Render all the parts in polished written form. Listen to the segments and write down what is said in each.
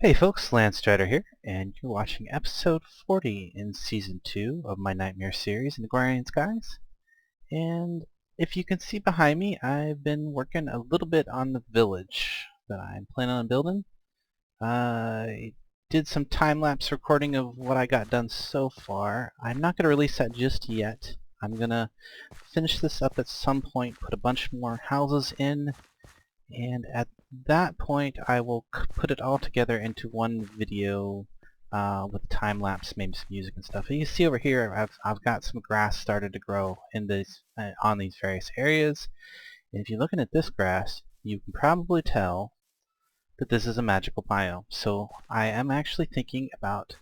Hey folks, Landstryder here, and you're watching episode 40 in season 2 of my Nightmare series in Agrarian Skies. And if you can see behind me, I've been working a little bit on the village that I'm planning on building. I did some time-lapse recording of what I got done so far. I'm not going to release that just yet. I'm going to finish this up at some point, put a bunch more houses in, and at that point I will put it all together into one video with time-lapse, maybe some music and stuff. And you see over here I've got some grass started to grow in this on these various areas. And if you're looking at this grass, you can probably tell that this is a magical biome. So I am actually thinking about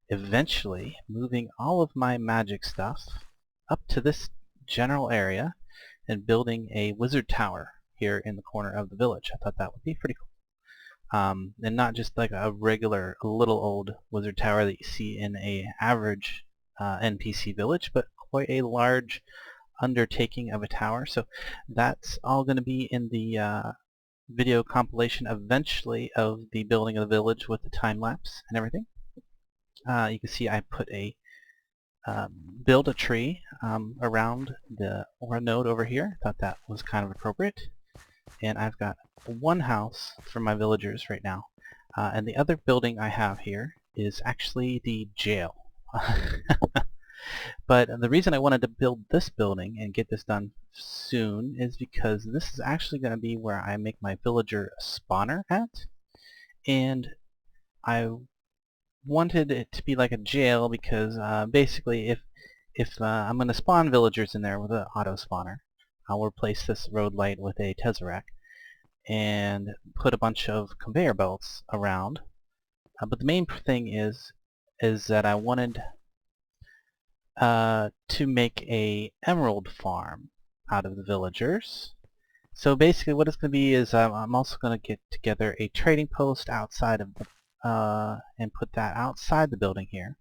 eventually moving all of my magic stuff up to this general area and building a wizard tower here in the corner of the village. I thought that would be pretty cool. And not just like a regular little old wizard tower that you see in a average NPC village, but quite a large undertaking of a tower. So that's all going to be in the video compilation eventually of the building of the village with the time lapse and everything. You can see I put a build a tree around the aura node over here. Thought that was kind of appropriate. And I've got one house for my villagers right now. And the other building I have here is actually the jail. But the reason I wanted to build this building and get this done soon is because this is actually going to be where I make my villager spawner at. And I wanted it to be like a jail because basically if I'm going to spawn villagers in there with an auto spawner, I'll replace this road light with a tesseract and put a bunch of conveyor belts around. But the main thing is that I wanted to make a emerald farm out of the villagers. So basically what it's going to be is I'm also going to get together a trading post outside of the and put that outside the building here.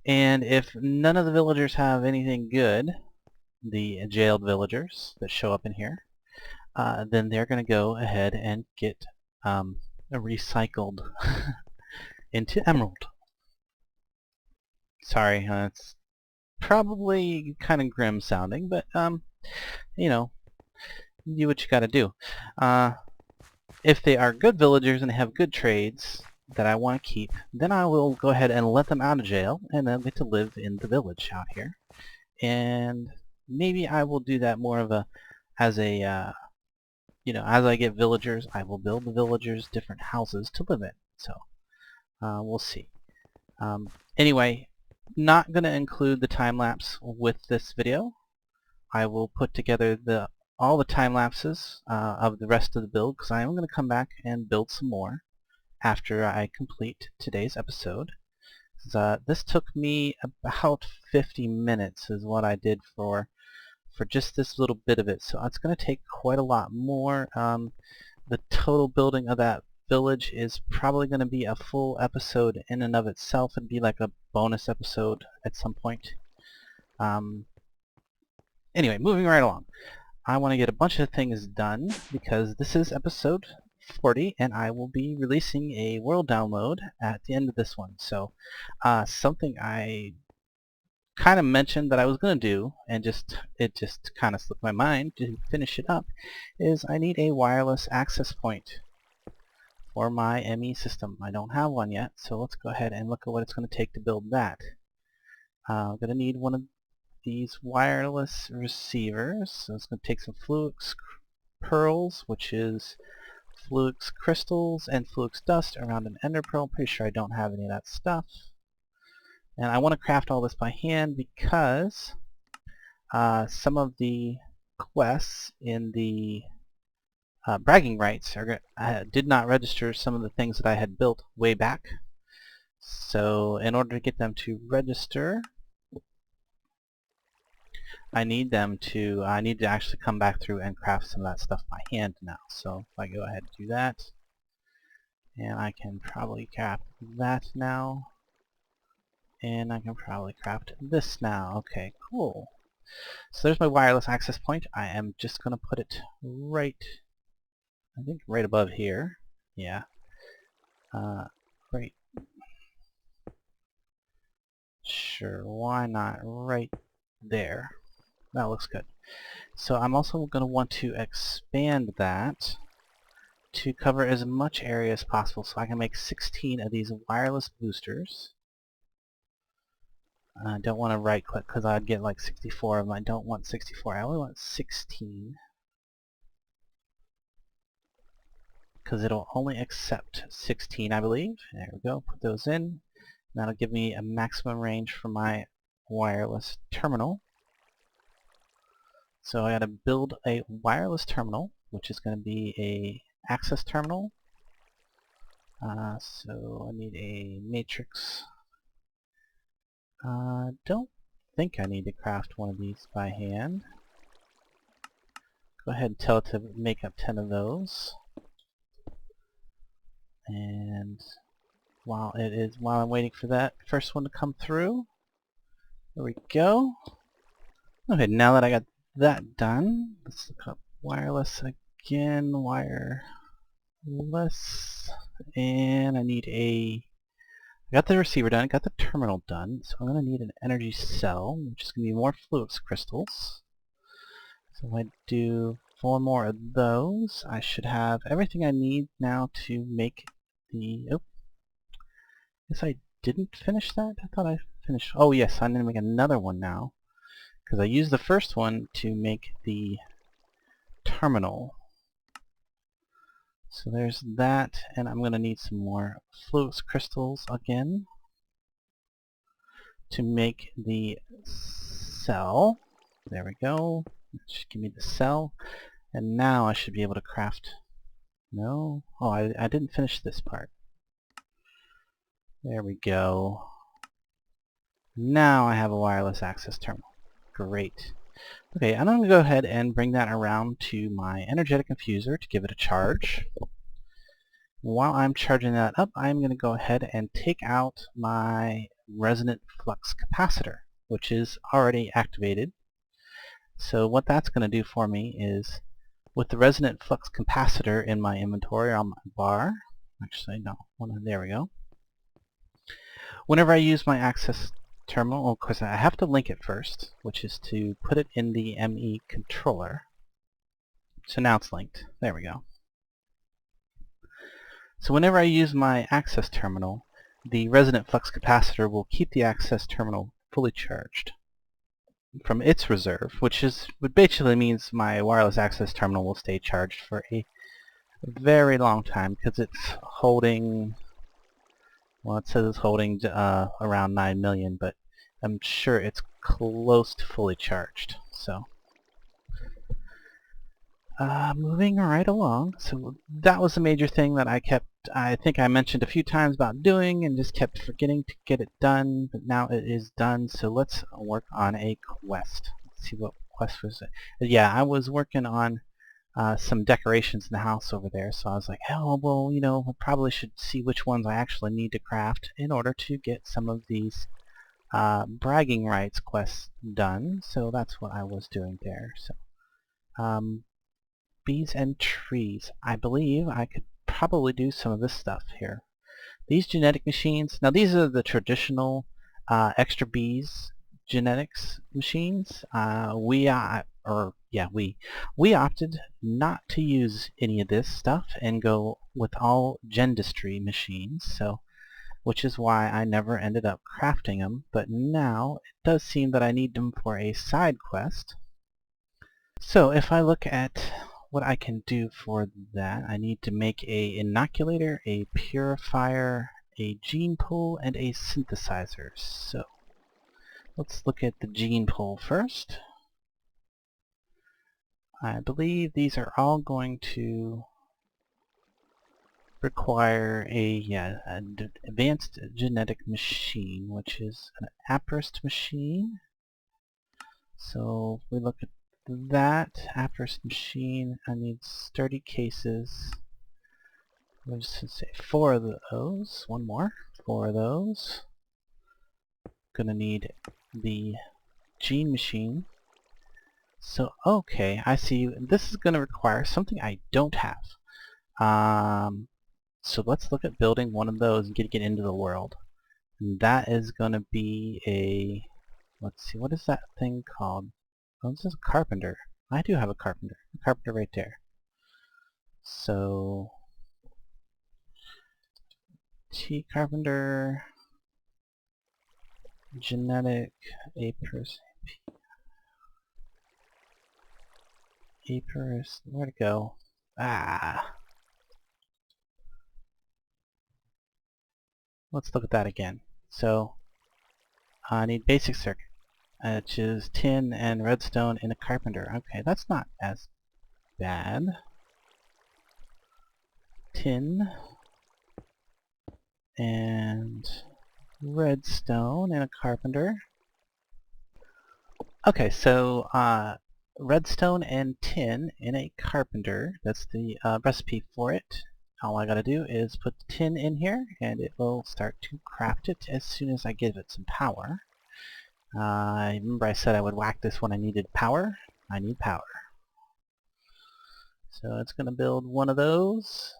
And if none of the villagers have anything good, the jailed villagers that show up in here, then they're going to go ahead and get recycled into emerald. Sorry, it's probably kind of grim sounding, but you know, do what you got to do. If they are good villagers and they have good trades that I want to keep, then I will go ahead and let them out of jail and they'll get to live in the village out here. And maybe I will do that more of a as a you know, as I get villagers, I will build the villagers different houses to live in. So we'll see. Anyway, not going to include the time lapse with this video. I will put together all the time lapses of the rest of the build because I am going to come back and build some more after I complete today's episode. This took me about 50 minutes is what I did for just this little bit of it, so it's going to take quite a lot more. The total building of that village is probably going to be a full episode in and of itself. It'd be like a bonus episode at some point. Anyway, moving right along. I want to get a bunch of things done because this is episode 40 and I will be releasing a world download at the end of this one. So something I kind of mentioned that I was going to do and it just kind of slipped my mind to finish it up is I need a wireless access point for my ME system. I don't have one yet, so let's go ahead and look at what it's going to take to build that. I'm going to need one of these wireless receivers. So it's going to take some Fluix pearls, which is Fluix crystals and Fluix dust around an ender pearl. Pretty sure I don't have any of that stuff. And I want to craft all this by hand because some of the quests in the bragging rights did not register some of the things that I had built way back. So in order to get them to register, I need to actually come back through and craft some of that stuff by hand now. So if I go ahead and do that, and I can probably craft that now, and I can probably craft this now. Okay, cool. So there's my wireless access point. I am just going to put it right, I think right above here. Yeah. Right. Sure, why not right there? That looks good. So I'm also going to want to expand that to cover as much area as possible, so I can make 16 of these wireless boosters. I don't want to right click because I'd get like 64 of them. I don't want 64, I only want 16. Because it'll only accept 16, I believe. There we go, put those in. That'll give me a maximum range for my wireless terminal. So I gotta build a wireless terminal, which is going to be a access terminal. So I need a matrix. Don't think I need to craft one of these by hand. Go ahead and tell it to make up 10 of those. And while I'm waiting for that first one to come through, there we go. Okay, now that I got that done, let's look up wireless again, wireless, and I need I got the receiver done, got the terminal done, so I'm going to need an energy cell, which is going to be more fluix crystals. So if I do 4 more of those, I should have everything I need now to make the, oh, guess I didn't finish that? I thought I finished, oh yes, I'm going to make another one now, because I used the first one to make the terminal. So there's that, and I'm going to need some more fluix crystals again to make the cell. There we go. Just give me the cell, and now I should be able to craft. No? Oh, I didn't finish this part. There we go. Now I have a wireless access terminal. Great. Okay, I'm going to go ahead and bring that around to my energetic infuser to give it a charge. While I'm charging that up, I'm going to go ahead and take out my resonant flux capacitor, which is already activated. So what that's going to do for me is, with the resonant flux capacitor in my inventory on my bar, actually no, there we go. Whenever I use my access terminal, well, of course I have to link it first, which is to put it in the ME controller. So now it's linked. There we go. So whenever I use my access terminal, the resonant flux capacitor will keep the access terminal fully charged from its reserve, which basically means my wireless access terminal will stay charged for a very long time, because it's holding, well, it says it's holding around 9 million, but I'm sure it's close to fully charged. So moving right along, so that was a major thing that I think I mentioned a few times about doing and just kept forgetting to get it done, but now it is done, so let's work on a quest. Let's see what quest was it. Yeah, I was working on some decorations in the house over there, so I was like, oh, well, you know, I probably should see which ones I actually need to craft in order to get some of these bragging rights quests done, so that's what I was doing there. So bees and trees. I believe I could probably do some of this stuff here. These genetic machines, now these are the traditional extra bees genetics machines. We opted not to use any of this stuff and go with all gendistry machines, so which is why I never ended up crafting them, but now it does seem that I need them for a side quest. So if I look at what I can do for that, I need to make a inoculator, a purifier, a gene pool, and a synthesizer. So let's look at the gene pool first. I believe these are all going to require an advanced genetic machine, which is an Aprist machine. So if we look at that Aprist machine, I need sturdy cases. Let's just say 4 of those. One more. 4 of those. Gonna need the gene machine. So okay, I see. This is gonna require something I don't have. So let's look at building one of those and getting it into the world. And that is going to be a, let's see, what is that thing called? Oh, this is a carpenter. I do have a carpenter right there. So, T carpenter, genetic, Aperus, where'd it go? Ah! Let's look at that again. So, I need basic circuit, which is tin and redstone in a carpenter. Okay, that's not as bad. Tin and redstone in a carpenter. Okay, so redstone and tin in a carpenter. That's the recipe for it. All I gotta do is put the tin in here and it will start to craft it as soon as I give it some power. Remember I said I would whack this when I needed power? I need power. So it's gonna build one of those,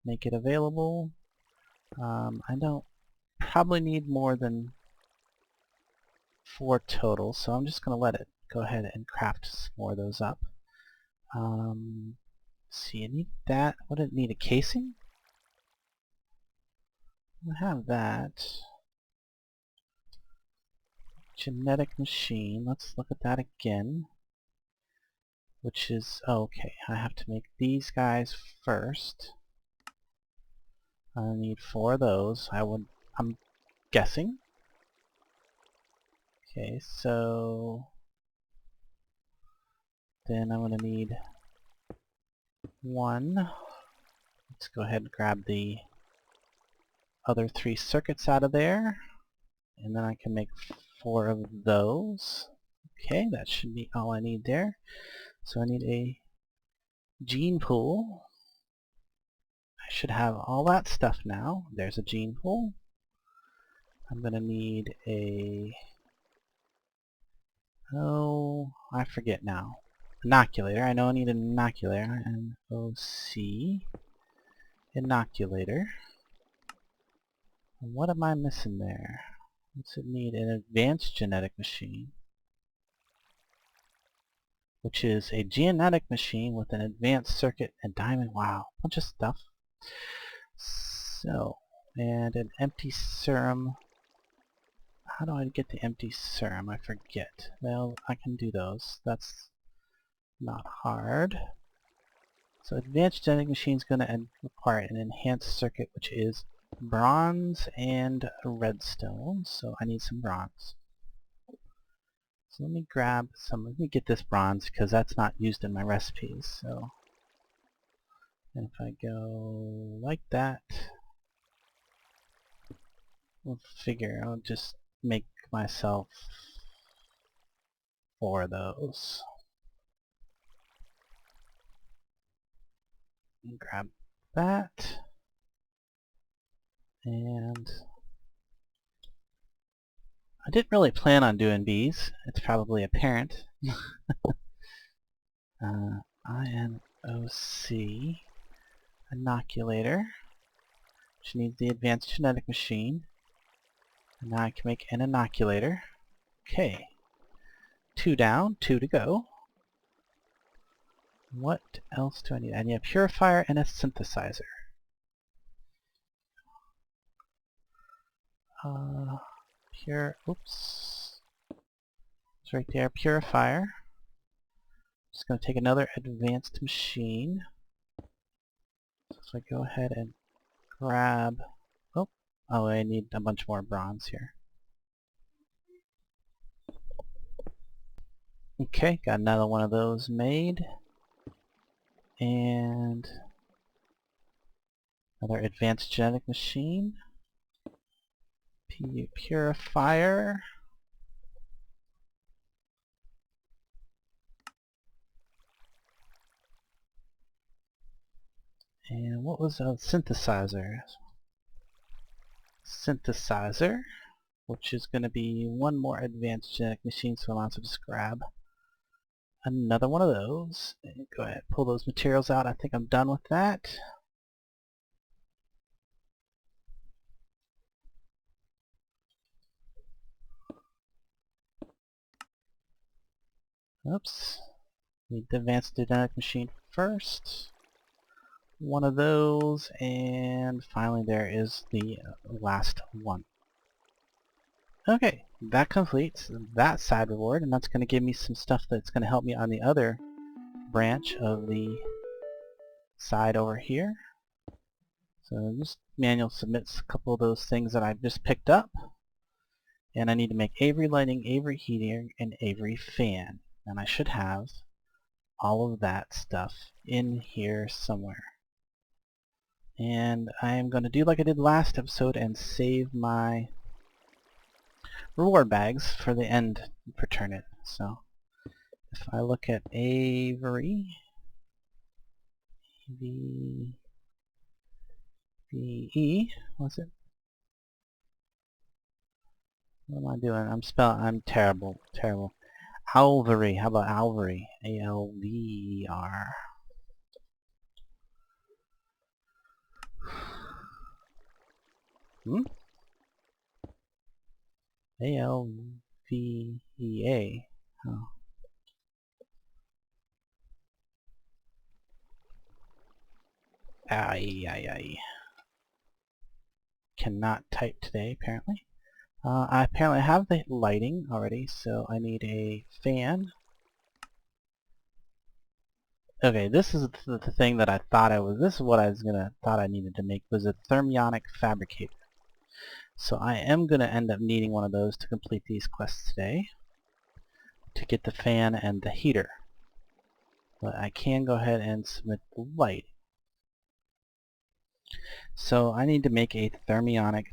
make it available. I don't probably need more than 4 total, so I'm just gonna let it go ahead and craft some more of those up. See, I need that. What did it need? A casing? I have that. Genetic machine. Let's look at that again. Which is, oh, okay, I have to make these guys first. I need 4 of those. I'm guessing. Okay, so then I'm gonna need 1. Let's go ahead and grab the other 3 circuits out of there. And then I can make 4 of those. Okay, that should be all I need there. So I need a gene pool. I should have all that stuff now. There's a gene pool. I'm gonna need a, oh, I forget now. Inoculator. I know I need an inoculator. N-O-C. Inoculator. What am I missing there? What's it need? An advanced genetic machine. Which is a genetic machine with an advanced circuit and diamond. Wow, bunch of stuff. So, and an empty serum. How do I get the empty serum? I forget. Well, I can do those. That's not hard. So advanced genetic machine is going to require an enhanced circuit, which is bronze and redstone. So I need some bronze. So let me grab some. Let me get this bronze because that's not used in my recipes. So, and if I go like that, we'll figure I'll just make myself 4 of those. And grab that. And I didn't really plan on doing bees. It's probably apparent. INOC inoculator, which needs the advanced genetic machine. And now I can make an inoculator. Okay. 2 down, 2 to go. What else do I need? I need a purifier and a synthesizer. Oops. It's right there, purifier. Just going to take another advanced machine. So I go ahead and grab, oh, I need a bunch more bronze here. Okay, got another one of those made. And another advanced genetic machine. Purifier. And what was a synthesizer? Synthesizer, which is going to be 1 more advanced genetic machine, so I'll also just grab another one of those. And go ahead, pull those materials out. I think I'm done with that. Oops. Need the advanced genetic machine first. One of those, and finally there is the last one. Okay, that completes that side reward, and that's going to give me some stuff that's going to help me on the other branch of the side over here. So just manual submits a couple of those things that I've just picked up. And I need to make Avery lighting, Avery heating, and Avery fan. And I should have all of that stuff in here somewhere. And I am going to do like I did last episode and save my reward bags for the end for turn-in. So if I look at Avery, V-E, what's it? What am I doing? I'm terrible. Alvery, how about Alvery? A-L-V-E-R. A-L-V-E-A. Oh. Aye. Cannot type today, apparently. I apparently have the lighting already, so I need a fan. Okay, this is the thing that I thought this is what I was thought I needed to make, was a thermionic fabricator. So I am gonna end up needing one of those to complete these quests today, to get the fan and the heater. But I can go ahead and submit the light. So I need to make a thermionic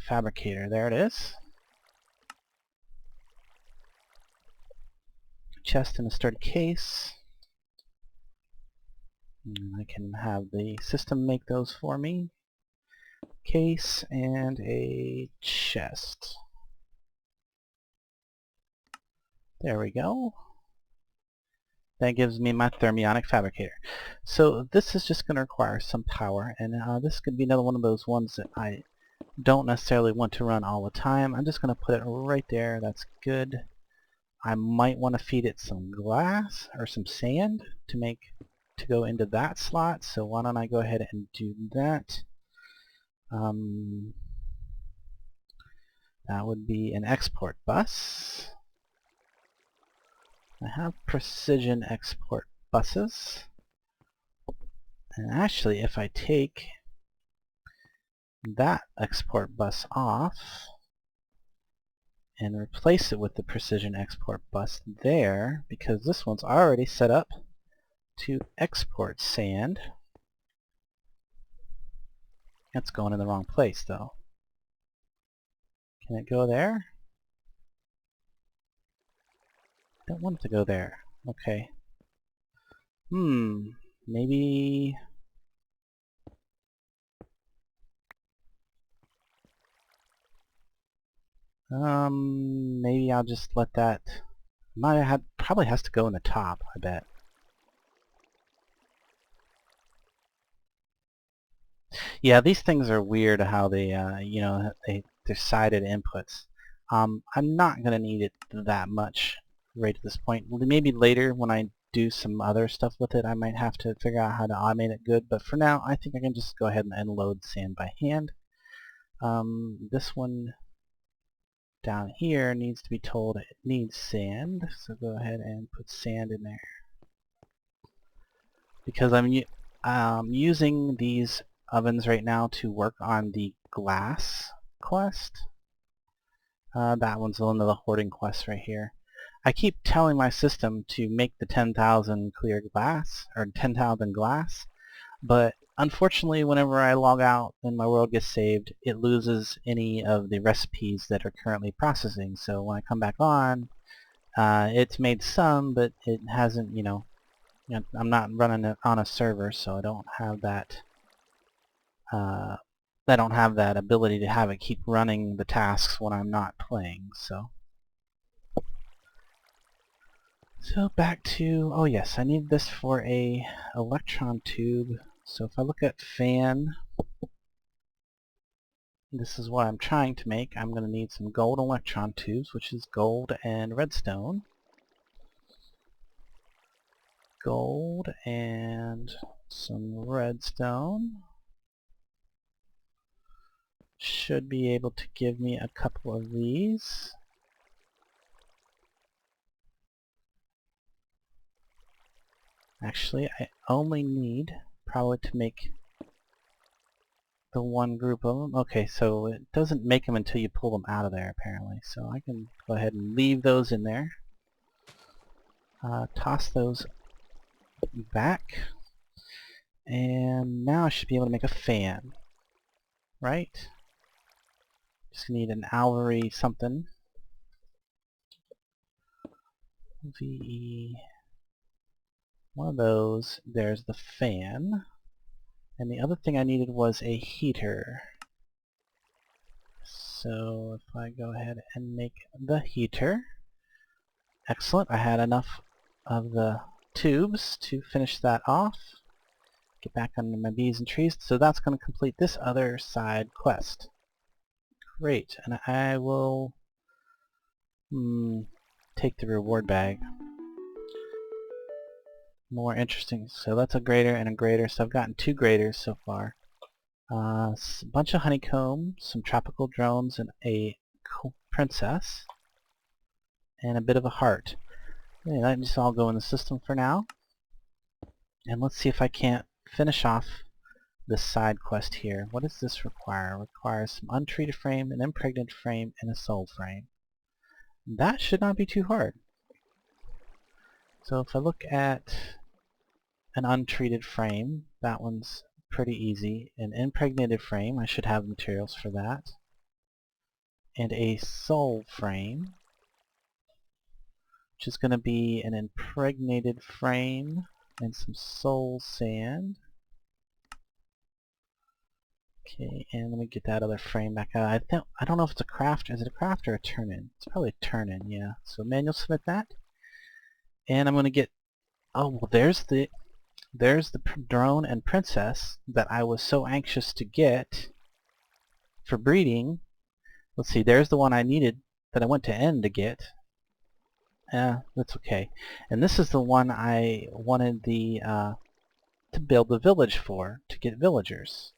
fabricator. There it is. Chest and a sturdy case. And I can have the system make those for me. Case and a chest. There we go. That gives me my thermionic fabricator. So this is just going to require some power, and this could be another one of those ones that I don't necessarily want to run all the time. I'm just going to put it right there. That's good. I might want to feed it some glass or some sand to go into that slot, so why don't I go ahead and do that. That would be an export bus. I have precision export buses, and actually if I take that export bus off and replace it with the precision export bus there, because this one's already set up to export sand. That's going in the wrong place though. Can it go there? I don't want it to go there. Okay. Maybe... maybe I'll just let that... probably has to go in the top, I bet. Yeah, these things are weird how they, you know, they're sided inputs. I'm not going to need it that much right at this point. Maybe later when I do some other stuff with it, I might have to figure out how to automate it good, but for now I think I can just go ahead and unload sand by hand. This one down here needs to be told it needs sand, so go ahead and put sand in there. Because I'm using these ovens right now to work on the glass quest. That one's one of the hoarding quests right here. I keep telling my system to make the 10,000 clear glass, or 10,000 glass, but unfortunately whenever I log out and my world gets saved, it loses any of the recipes that are currently processing. So when I come back on, it's made some, but it hasn't, you know, I'm not running it on a server, so I don't have that ability to have it keep running the tasks when I'm not playing. So back to, oh yes, I need this for a electron tube. So if I look at fan, this is what I'm trying to make. I'm going to need some gold electron tubes, which is gold and redstone. Gold and some redstone should be able to give me a couple of these. Actually, I only need probably to make the one group of them. Okay, so it doesn't make them until you pull them out of there apparently. So I can go ahead and leave those in there. Toss those back. And now I should be able to make a fan. Right? Just need an alvery something. VE. One of those. There's the fan. And the other thing I needed was a heater. So if I go ahead and make the heater. Excellent. I had enough of the tubes to finish that off. Get back onto my bees and trees. So that's going to complete this other side quest. Great. And I will take the reward bag. More interesting. So that's a grader and a grader. So I've gotten 2 graders so far. A bunch of honeycomb, some tropical drones, and a princess. And a bit of a heart. Yeah, that just all go in the system for now. And let's see if I can't finish off this side quest here. What does this require? It requires some untreated frame, an impregnated frame, and a soul frame. That should not be too hard. So if I look at an untreated frame, that one's pretty easy. An impregnated frame, I should have materials for that. And a soul frame, which is going to be an impregnated frame and some soul sand. Okay, and let me get that other frame back out. I don't know if it's a craft. Is it a craft or a turn-in? It's probably a turn-in, yeah. So manual submit that. And I'm going to get... Oh, well, there's the drone and princess that I was so anxious to get for breeding. Let's see, there's the one I needed that I went to end to get. That's okay. And this is the one I wanted to build the village for, to get villagers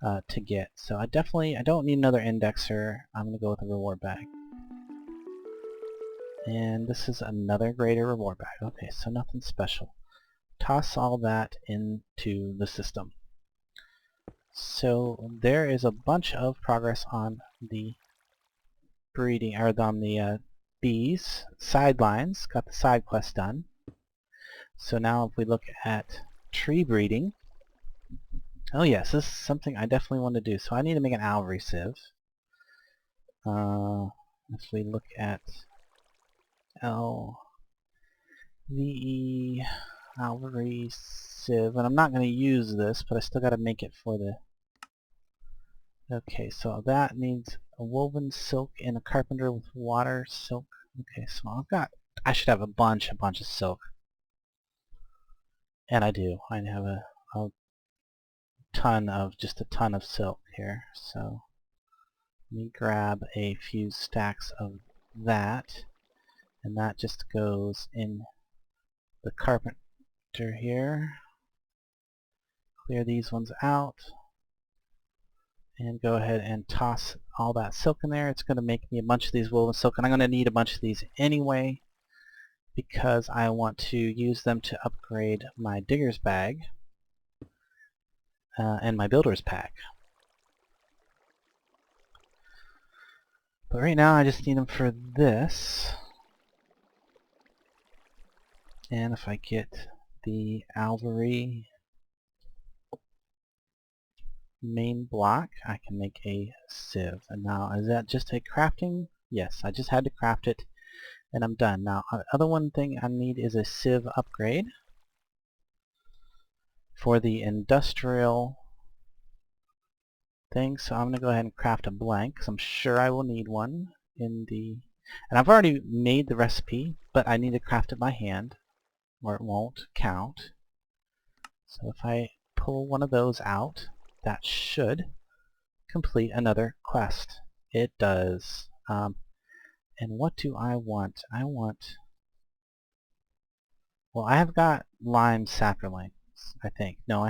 to get. So I don't need another indexer. I'm going to go with a reward bag. And this is another greater reward bag. Okay, so nothing special. Toss all that into the system. So there is a bunch of progress on the breeding, or on the bees sidelines. Got the side quest done. So now if we look at tree breeding, oh yes, this is something I definitely want to do. So I need to make an alvery sieve. If we look at LVE alvery sieve, and I'm not going to use this, but I still got to make it for the... Okay, so that needs a woven silk and a carpenter with water silk. Okay, so I should have a bunch of silk. And I do. I have a ton of silk here. So let me grab a few stacks of that, and that just goes in the carpenter here. Clear these ones out and go ahead and toss all that silk in there. It's going to make me a bunch of these woven silk, and I'm going to need a bunch of these anyway because I want to use them to upgrade my digger's bag and my builder's pack. But right now I just need them for this. And if I get the alvery main block, I can make a sieve. And now, is that just a crafting? Yes, I just had to craft it and I'm done. Now, the other one thing I need is a sieve upgrade for the industrial thing. So I'm going to go ahead and craft a blank because I'm sure I will need one in the... And I've already made the recipe, but I need to craft it by hand or it won't count. So if I pull one of those out, that should complete another quest. It does. And what do I want? Well, I have got lime sapperlings, I think. No,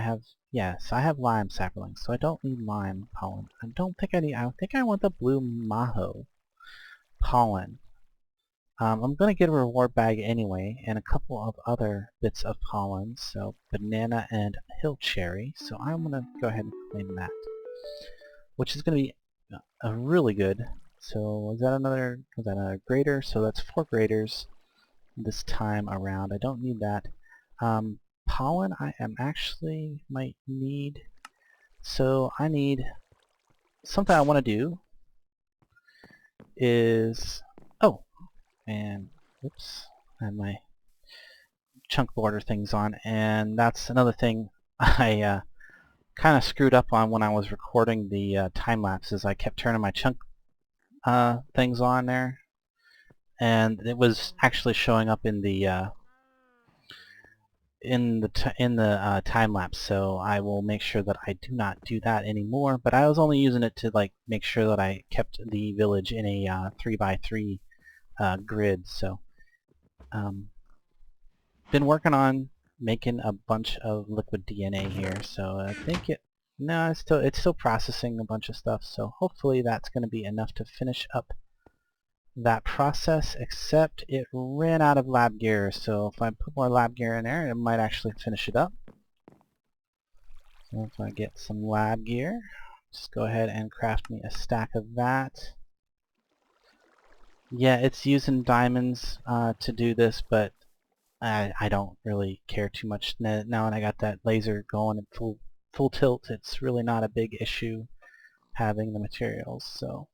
yes, I have lime sapperlings, so I don't need lime pollen. I think I want the blue maho pollen. I'm going to get a reward bag anyway, and a couple of other bits of pollen, so banana and hill cherry, so I'm going to go ahead and claim that, which is going to be really good. So was that another grader? So that's 4 graders this time around. I don't need that. Pollen I might need. So I need something I want to do is and oops, I had my chunk border things on, and that's another thing I kind of screwed up on when I was recording the time lapses. I kept turning my chunk things on there, and it was actually showing up in the time lapse. So I will make sure that I do not do that anymore. But I was only using it to make sure that I kept the village in a 3x3 grid. So been working on making a bunch of liquid DNA here. So I think it's still processing a bunch of stuff. So hopefully that's going to be enough to finish up that process, except it ran out of lab gear, so if I put more lab gear in there, it might actually finish it up. So if I get some lab gear, just go ahead and craft me a stack of that. Yeah, it's using diamonds to do this, but I don't really care too much now that I got that laser going at full tilt. It's really not a big issue having the materials. So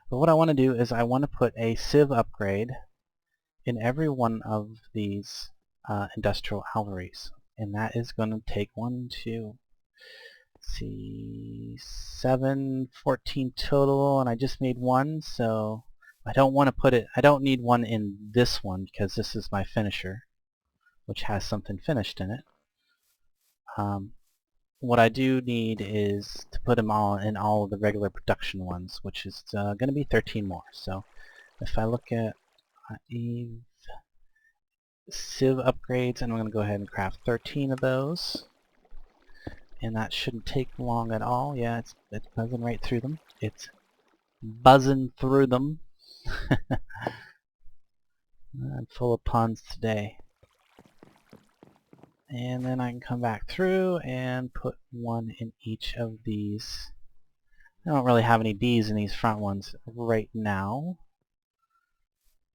but what I want to do is I want to put a sieve upgrade in every one of these industrial alveries, and that is going to take 14 total, and I just made one, so I don't want to put it, I don't need one in this one because this is my finisher, which has something finished in it. What I do need is to put them all in all of the regular production ones, which is going to be 13 more. So if I look at sieve upgrades, and I'm going to go ahead and craft 13 of those, and that shouldn't take long at all. Yeah, it's buzzing right through them. It's buzzing through them. I'm full of puns today. And then I can come back through and put one in each of these. I don't really have any bees in these front ones right now,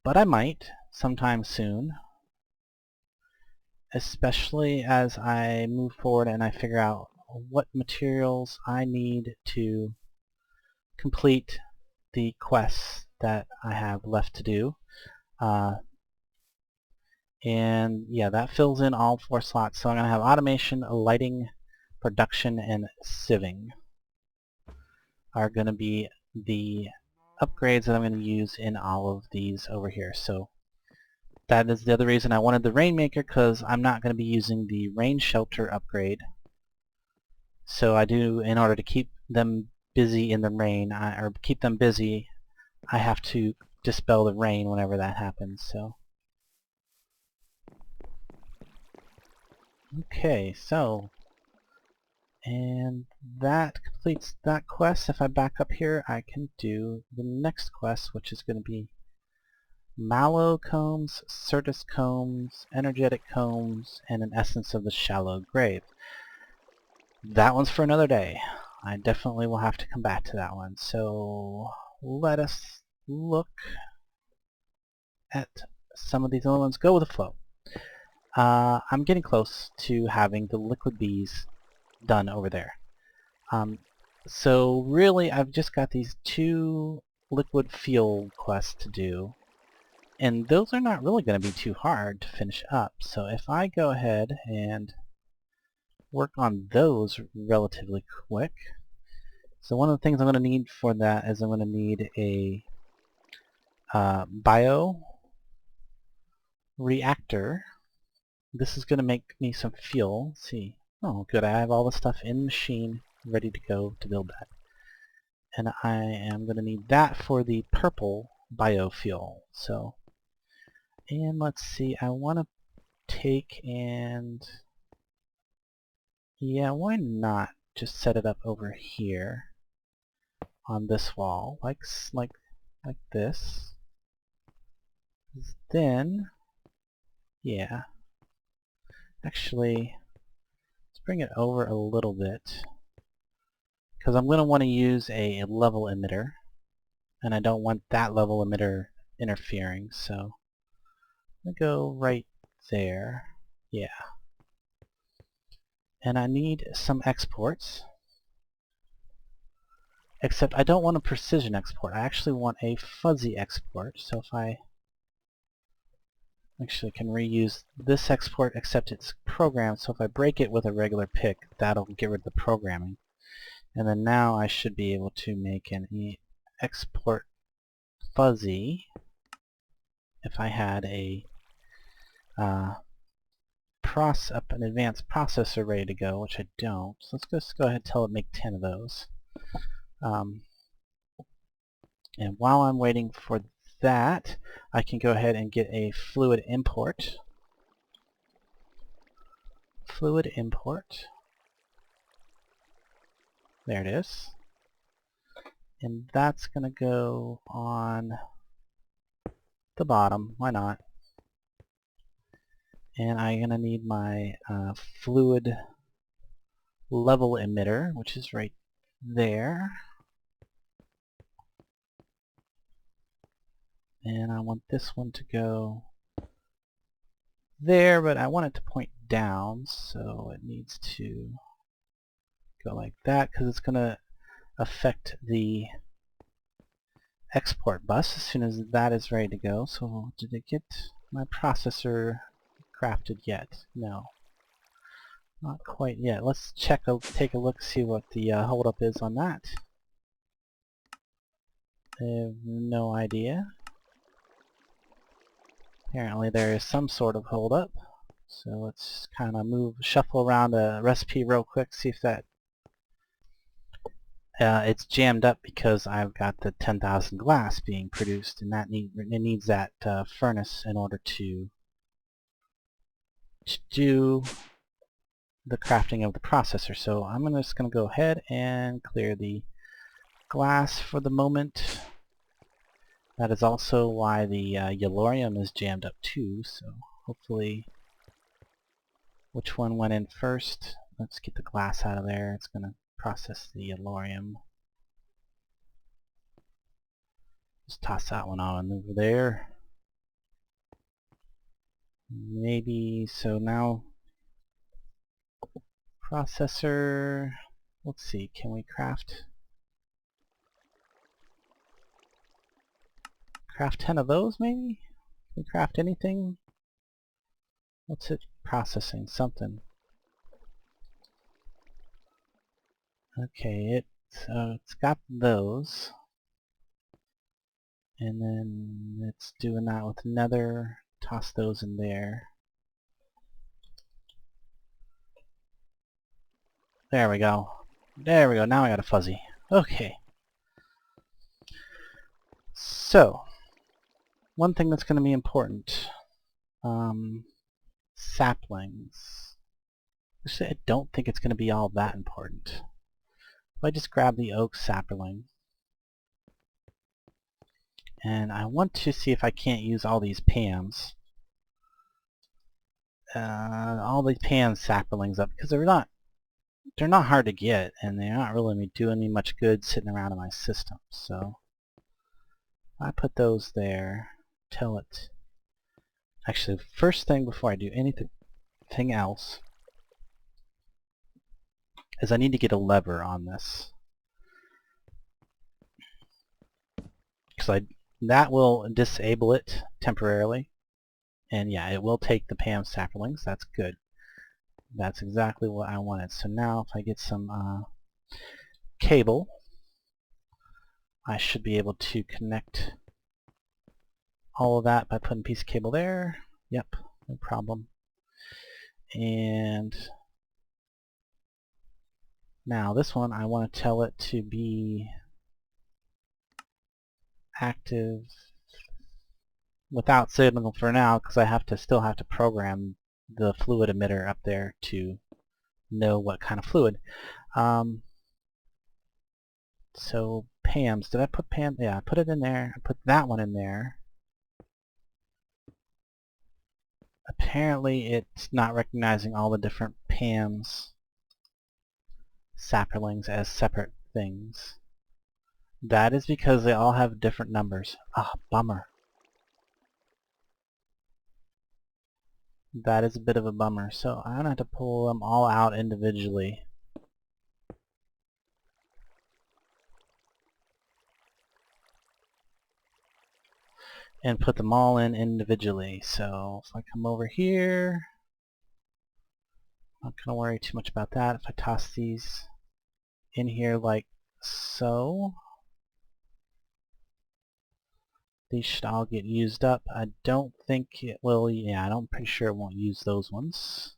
but I might sometime soon, especially as I move forward and I figure out what materials I need to complete the quests that I have left to do. And yeah, that fills in all 4 slots. So I'm going to have automation, lighting, production, and sieving are going to be the upgrades that I'm going to use in all of these over here. So that is the other reason I wanted the Rainmaker, because I'm not going to be using the rain shelter upgrade. So I do, in order to keep them busy in the rain, or keep them busy, I have to dispel the rain whenever that happens. So okay, so and that completes that quest. If I back up here, I can do the next quest, which is going to be mallow combs, certus combs, energetic combs, and an essence of the shallow grave. That one's for another day. I definitely will have to come back to that one. So let us look at some of these other ones. Go with the flow. I'm getting close to having the liquid bees done over there. So really I've just got these 2 liquid fuel quests to do, and those are not really going to be too hard to finish up. So if I go ahead and work on those relatively quick. So one of the things I'm going to need for that is I'm going to need a bio reactor. This is going to make me some fuel. Let's see. Oh good, I have all the stuff in machine ready to go to build that. And I am going to need that for the purple biofuel. So, and let's see, I want to take and, yeah, why not just set it up over here on this wall, like this. Then, yeah, actually, let's bring it over a little bit, because I'm going to want to use a level emitter, and I don't want that level emitter interfering, so I'm going to go right there. Yeah. And I need some exports, except I don't want a precision export. I actually want a fuzzy export, so if I actually can reuse this export, except it's programmed, so if I break it with a regular pick, that'll get rid of the programming. And then now I should be able to make an export fuzzy if I had an advanced processor ready to go, which I don't. So let's just go ahead and tell it make 10 of those. And while I'm waiting for that, I can go ahead and get a fluid import. Fluid import. There it is. And that's going to go on the bottom. Why not? And I'm going to need my fluid level emitter, which is right there. And I want this one to go there, but I want it to point down, so it needs to go like that, because it's going to affect the export bus as soon as that is ready to go. So did it get my processor crafted yet? No. Not quite yet. Let's take a look, see what the holdup is on that. I have no idea. Apparently there is some sort of holdup. So let's kind of shuffle around a recipe real quick, see if that it's jammed up because I've got the 10,000 glass being produced, and it needs that furnace in order to do the crafting of the processor. So I'm just going to go ahead and clear the glass for the moment. That is also why the yellorium is jammed up too, so hopefully, which one went in first? Let's get the glass out of there. It's going to process the yellorium. Just toss that one on over there. Maybe, so now processor, let's see, can we craft 10 of those maybe? Can we craft anything? What's it processing? Something. Okay, it's got those. And then it's doing that with nether. Toss those in there. There we go. There we go. Now I got a fuzzy. Okay. So, one thing that's going to be important. Saplings. Actually, I don't think it's going to be all that important. If I just grab the oak sapling, and I want to see if I can't use all these PAMs. All these PAM saplings up, because they're not hard to get, and they're not really doing me much good sitting around in my system. So I put those there. Tell it. Actually, first thing before I do anything else is I need to get a lever on this, because that will disable it temporarily. And yeah, it will take the PAM saplings. That's good. That's exactly what I wanted. So now if I get some cable, I should be able to connect all of that by putting a piece of cable there. Yep, no problem. And Now this one I want to tell it to be active without signal for now because I still have to program the fluid emitter up there to know what kind of fluid. So Pam's, did I put Pam? Yeah, I put it in there. I put that one in there. Apparently it's not recognizing all the different Pam's sapperlings as separate things. That is because they all have different numbers. Ah, bummer. That is a bit of a bummer. So I'm going to have to pull them all out individually. And put them all in individually. So if I come over here, I'm not going to worry too much about that. If I toss these in here like so, these should all get used up. I don't think it will. Yeah, I'm pretty sure it won't use those ones.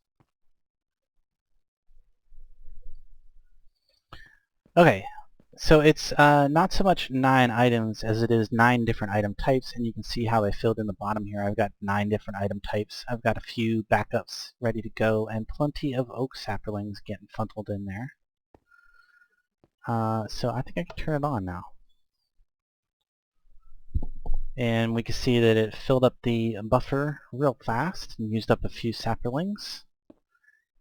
Okay, so it's not so much 9 items as it is 9 different item types, and you can see how I filled in the bottom here. I've got 9 different item types. I've got a few backups ready to go, and plenty of oak sapperlings getting funneled in there. So I think I can turn it on now. And we can see that it filled up the buffer real fast and used up a few sapperlings.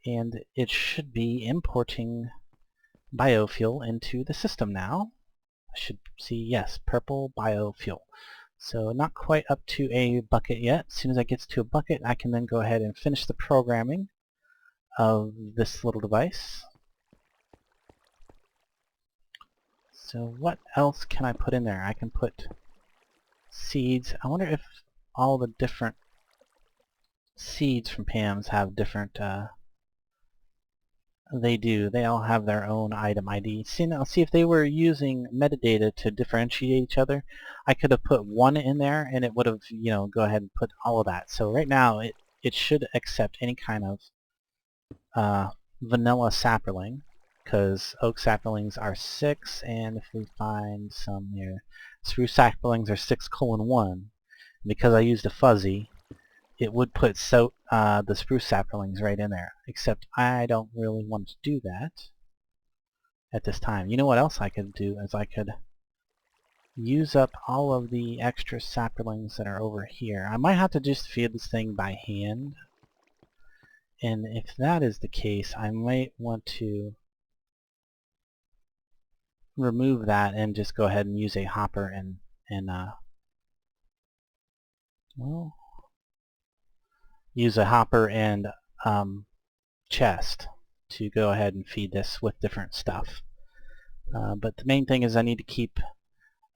And it should be importing biofuel into the system now. I should see, yes, purple biofuel. So not quite up to a bucket yet. As soon as it gets to a bucket, I can then go ahead and finish the programming of this little device. So what else can I put in there? I can put seeds. I wonder if all the different seeds from Pam's have different, they do. They all have their own item ID. See, now, see if they were using metadata to differentiate each other, I could have put one in there and it would have, go ahead and put all of that. So right now it should accept any kind of vanilla sapperling, because oak sapperlings are 6, and if we find some here, spruce sapperlings are 6:1. Because I used a fuzzy, it would put the spruce sapperlings right in there, except I don't really want to do that at this time. You know what else I could do is I could use up all of the extra sapperlings that are over here. I might have to just feed this thing by hand, and if that is the case, I might want to remove that and just go ahead and use a hopper and well, use a hopper and chest to go ahead and feed this with different stuff. But the main thing is I need to keep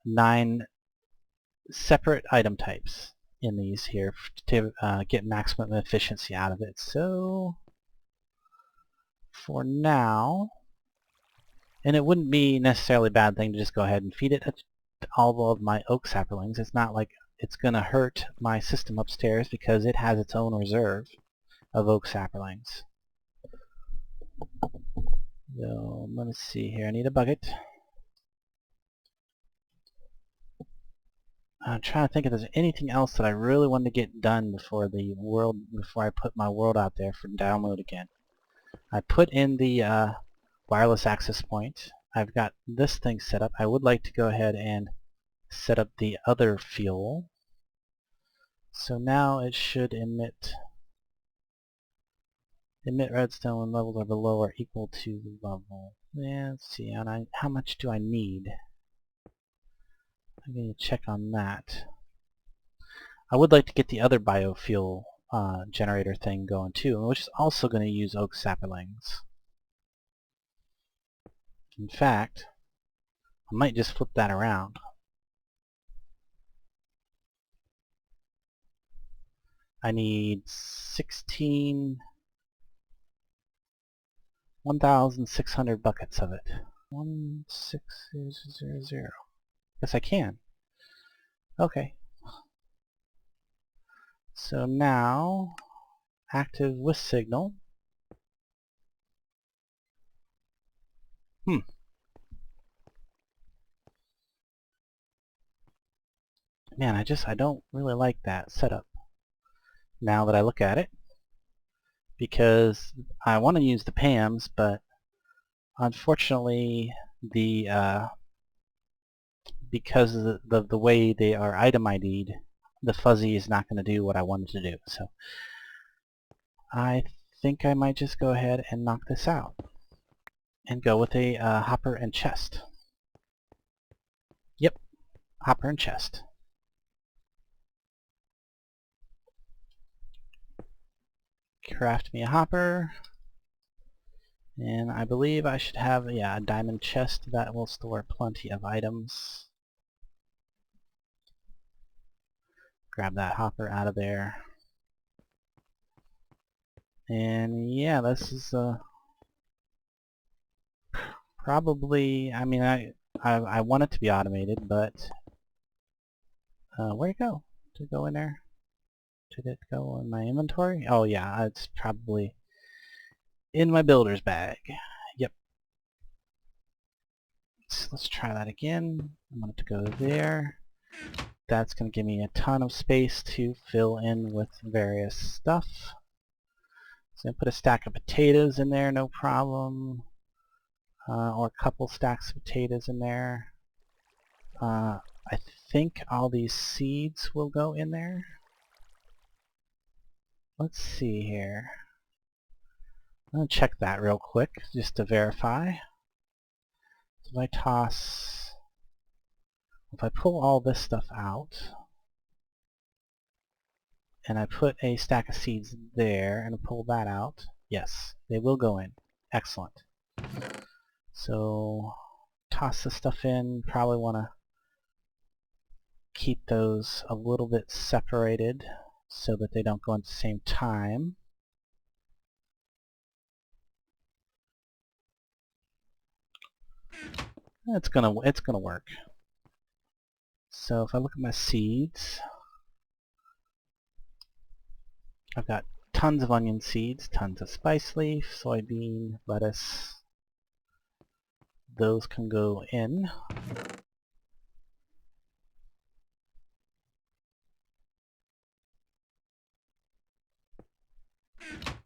9 separate item types in these here to get maximum efficiency out of it. So for now, and it wouldn't be necessarily a bad thing to just go ahead and feed it all of my oak sapperlings. It's not like it's going to hurt my system upstairs because it has its own reserve of oak sapperlings. So let me see here. I need a bucket. I'm trying to think if there's anything else that I really wanted to get done before I put my world out there for download again. I put in the wireless access point. I've got this thing set up. I would like to go ahead and set up the other fuel. So now it should emit redstone when levels are below or equal to the level. Yeah, let's see, and how much do I need? I'm going to check on that. I would like to get the other biofuel generator thing going too, which is also going to use oak sapperlings. In fact, I might just flip that around. I need 1,600 buckets of it. 1,600. Yes, I can. Okay. So now, active with signal. Man, I don't really like that setup now that I look at it, because I want to use the PAMs, but unfortunately because of the way they are item ID'd, the fuzzy is not going to do what I wanted to do. So I think I might just go ahead and knock this out and go with a hopper and chest. Yep, hopper and chest. Craft me a hopper, and I believe I should have, yeah, a diamond chest that will store plenty of items. Grab that hopper out of there. And yeah, this is probably, I mean, I want it to be automated, but where'd it go? Did it go in there? Did it go in my inventory? Oh yeah, it's probably in my builder's bag. Yep. So let's try that again. I want it to go there. That's going to give me a ton of space to fill in with various stuff. So I'm going to put a stack of potatoes in there, no problem. Or a couple stacks of potatoes in there. I think all these seeds will go in there. Let's see here. I'm going to check that real quick just to verify. So if I pull all this stuff out and I put a stack of seeds there and pull that out, yes, they will go in. Excellent. So toss the stuff in. Probably want to keep those a little bit separated so that they don't go in at the same time. It's gonna work. So if I look at my seeds, I've got tons of onion seeds, tons of spice leaf, soybean, lettuce. Those can go in.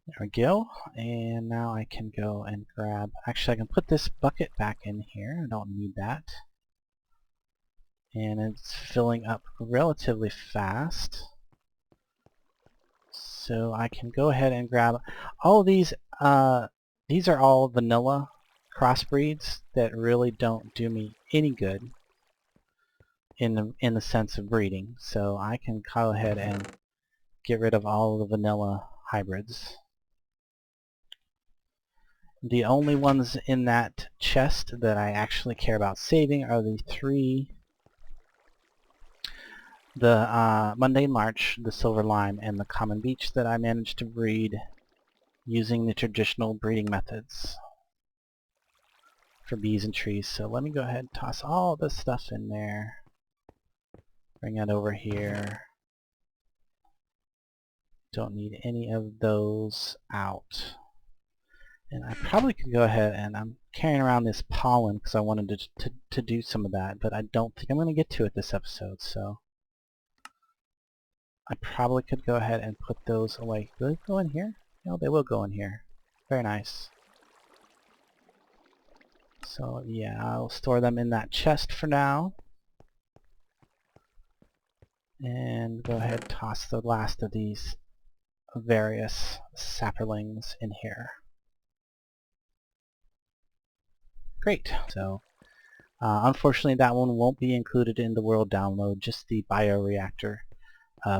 There we go. And now I can go and grab, actually I can put this bucket back in here. I don't need that. And it's filling up relatively fast. So I can go ahead and grab all of these. These are all vanilla crossbreeds that really don't do me any good in the sense of breeding. So I can go ahead and get rid of all of the vanilla hybrids. The only ones in that chest that I actually care about saving are the three. The Mundane Larch, the Silver Lime, and the Common Beech that I managed to breed using the traditional breeding methods for bees and trees. So let me go ahead and toss all this stuff in there. Bring that over here. Don't need any of those out. And I probably could go ahead, and I'm carrying around this pollen because I wanted to do some of that, but I don't think I'm going to get to it this episode, so I probably could go ahead and put those away. Do they go in here? No, they will go in here. Very nice. So yeah, I'll store them in that chest for now. And go ahead and toss the last of these various sapperlings in here. Great. So unfortunately that one won't be included in the world download, just the bioreactor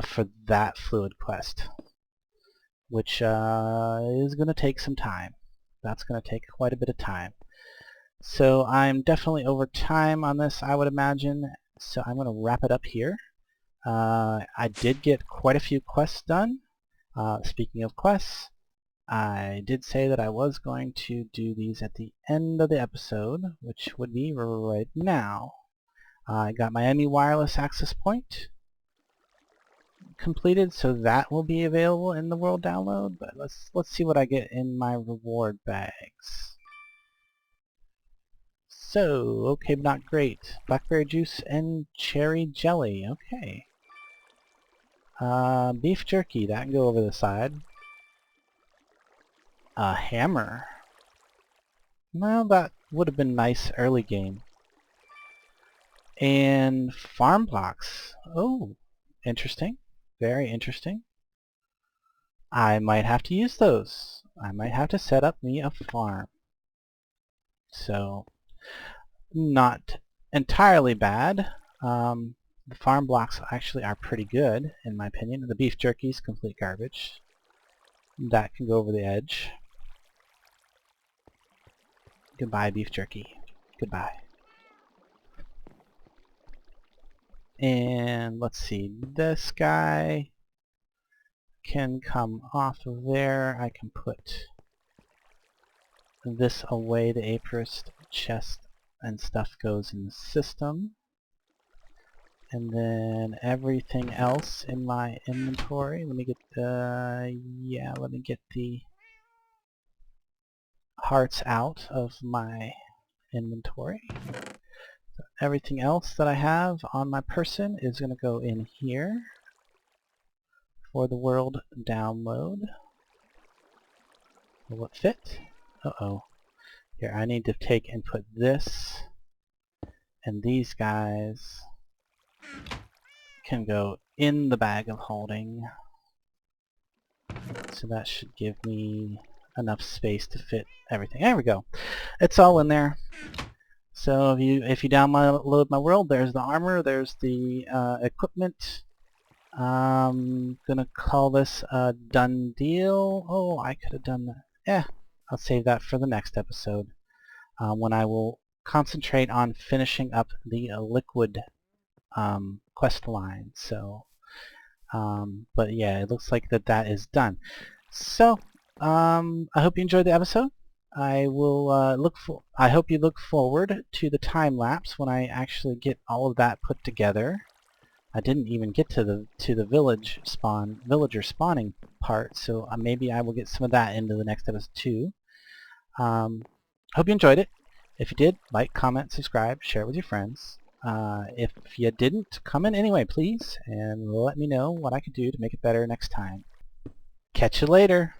for that fluid quest, which is going to take some time. That's going to take quite a bit of time. So I'm definitely over time on this, I would imagine, so I'm going to wrap it up here. I did get quite a few quests done. Speaking of quests, I did say that I was going to do these at the end of the episode, which would be right now. I got my Miami wireless access point completed, so that will be available in the world download. But let's see what I get in my reward bags. So, okay but not great. Blackberry juice and cherry jelly. Okay. Beef jerky, that can go over the side. A hammer. Well, that would have been nice early game. And farm blocks. Oh, interesting. Very interesting. I might have to use those. I might have to set up me a farm. So, not entirely bad. The farm blocks actually are pretty good, in my opinion. The beef jerky is complete garbage. That can go over the edge. Goodbye, beef jerky. Goodbye. And let's see, this guy can come off of there. I can put this away. The apiarist chest and stuff goes in the system. And then everything else in my inventory. Let me get the let me get the hearts out of my inventory. So everything else that I have on my person is going to go in here for the world download. Will it fit? Uh-oh. Here, I need to take and put this and these guys can go in the bag of holding. So that should give me enough space to fit everything. There we go. It's all in there. So if you download my world, there's the armor, there's the equipment. I'm gonna call this a done deal. Oh, I could have done that. I'll save that for the next episode, when I will concentrate on finishing up the liquid quest line. So, but yeah, it looks like that is done. So, I hope you enjoyed the episode. I will I hope you look forward to the time lapse when I actually get all of that put together. I didn't even get to the villager spawning part, so maybe I will get some of that into the next episode too. Hope you enjoyed it. If you did, like, comment, subscribe, share it with your friends. If you didn't, comment anyway, please, and let me know what I could do to make it better next time. Catch you later.